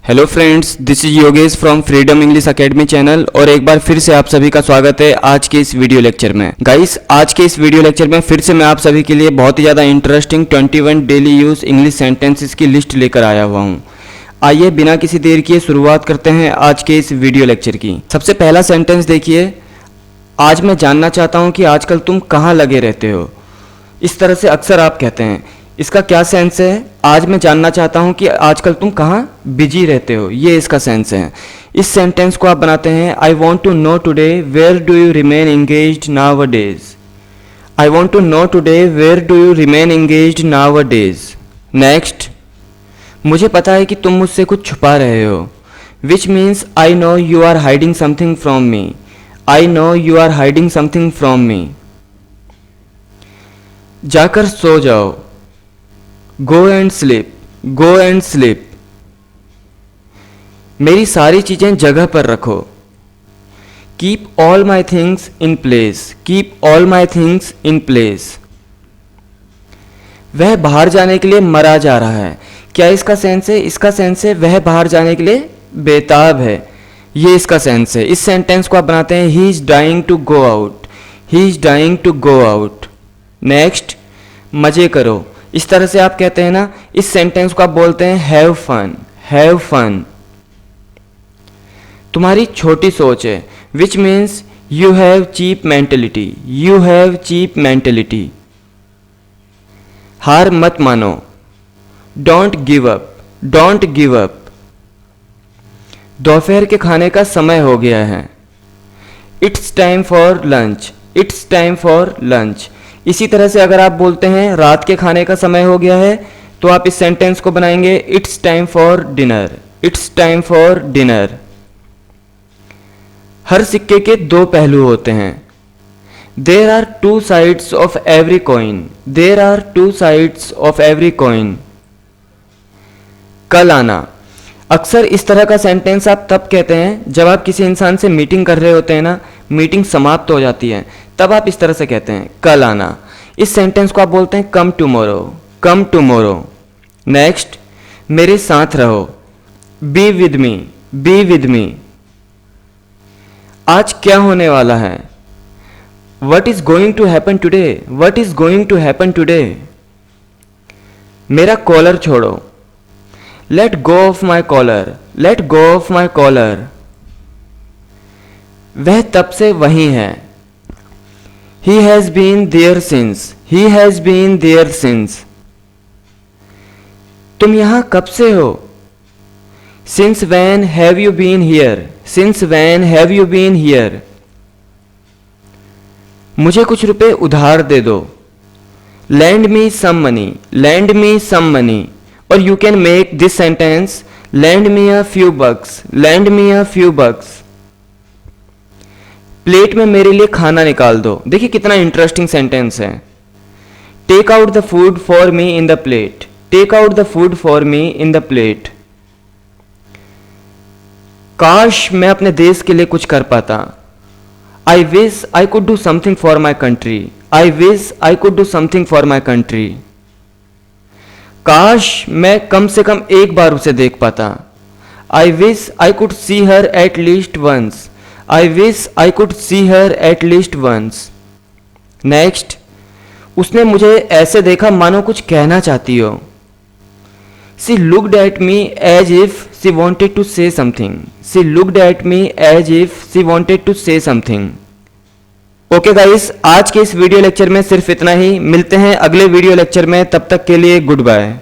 Hello friends, this is Yogesh from freedom English academy channel और एक बार फिर से आप सभी का स्वागत है आज के इस वीडियो लेक्चर में। गाइस, आज के इस वीडियो लेक्चर में फिर से मैं आप सभी के लिए बहुत ही ज़्यादा interesting 21 daily use English sentences की लिस्ट लेकर आया हुआ हूँ। आइए बिना किसी देर किए शुरुआत करते हैं आज के इस वीडियो लेक्चर की। सबसे पहला सेंटेंस देखिए, आज मैं जानना चाहता हूँ कि आजकल तुम कहाँ लगे रहते हो। इस तरह से अक्सर आप कहते हैं। इसका क्या सेंस है? आज मैं जानना चाहता हूँ कि आजकल तुम कहाँ बिजी रहते हो, ये इसका सेंस है। इस सेंटेंस को आप बनाते हैं, I want to know today where do you remain engaged nowadays. I want to know today where do you remain engaged nowadays. Next, मुझे पता है कि तुम मुझसे कुछ छुपा रहे हो, which means I know you are hiding something from me. I know you are hiding something from me. जाकर सो जाओ, go and sleep, go and sleep. मेरी सारी चीजें जगह पर रखो, keep all my things in place, keep all my things in place. वह बाहर जाने के लिए मरा जा रहा है। क्या इसका सेंस है? इसका सेंस है वह बाहर जाने के लिए बेताब है, ये इसका सेंस है। इस सेंटेंस को आप बनाते हैं, he is dying to go out, he is dying to go out. Next, मजे करो। इस तरह से आप कहते हैं ना, इस सेंटेंस को आप बोलते हैं हैव फन, हैव फन। तुम्हारी छोटी सोच है, which means you have cheap mentality, you have cheap mentality. हार मत मानो, don't give up, don't give up. दोपहर के खाने का समय हो गया है, it's time for lunch, it's time for lunch. इसी तरह से अगर आप बोलते हैं रात के खाने का समय हो गया है, तो आप इस सेंटेंस को बनाएंगे, it's time for dinner, it's time for dinner. हर सिक्के के दो पहलू होते हैं, there are two sides of every coin, there are two sides of every coin. कल आना। अक्सर इस तरह का सेंटेंस आप तब कहते हैं जब आप किसी इंसान से मीटिंग कर रहे होते हैं ना, मीटिंग समाप्त हो जाती है, तब आप इस तरह से कहते हैं कल आना। इस सेंटेंस को आप बोलते हैं come tomorrow, come tomorrow. Next, मेरे साथ रहो, be with me, be with me. आज क्या होने वाला है, what is going to happen today, what is going to happen today. मेरा कॉलर छोड़ो, let go of my collar, let go of my collar. वह तब से वहीं है, he has been there since, he has been there since। तुम यहां कब से हो, since when have you been here, since when have you been here। मुझे कुछ रुपए उधार दे दो, lend me some money, lend me some money। और you can make this sentence, lend me a few bucks, lend me a few bucks। Plate में मेरे लिए खाना निकाल दो। देखिए कितना इंटरेस्टिंग सेंटेंस है। Take out the food for me in the plate, take out the food for me in the plate. काश मैं अपने देश के लिए कुछ कर पाता, I wish I could do something for my country, I wish I could do something for my country. काश मैं कम से कम एक बार उसे देख पाता, I wish I could see her at least once, I wish I could see her at least once. Next, उसने मुझे ऐसे देखा मानो कुछ कहना चाहती हो, she looked at me as if she wanted to say something, she looked at me as if she wanted to say something. Okay guys, आज के इस वीडियो लेक्चर में सिर्फ इतना ही। मिलते हैं अगले वीडियो लेक्चर में, तब तक के लिए गुड बाय।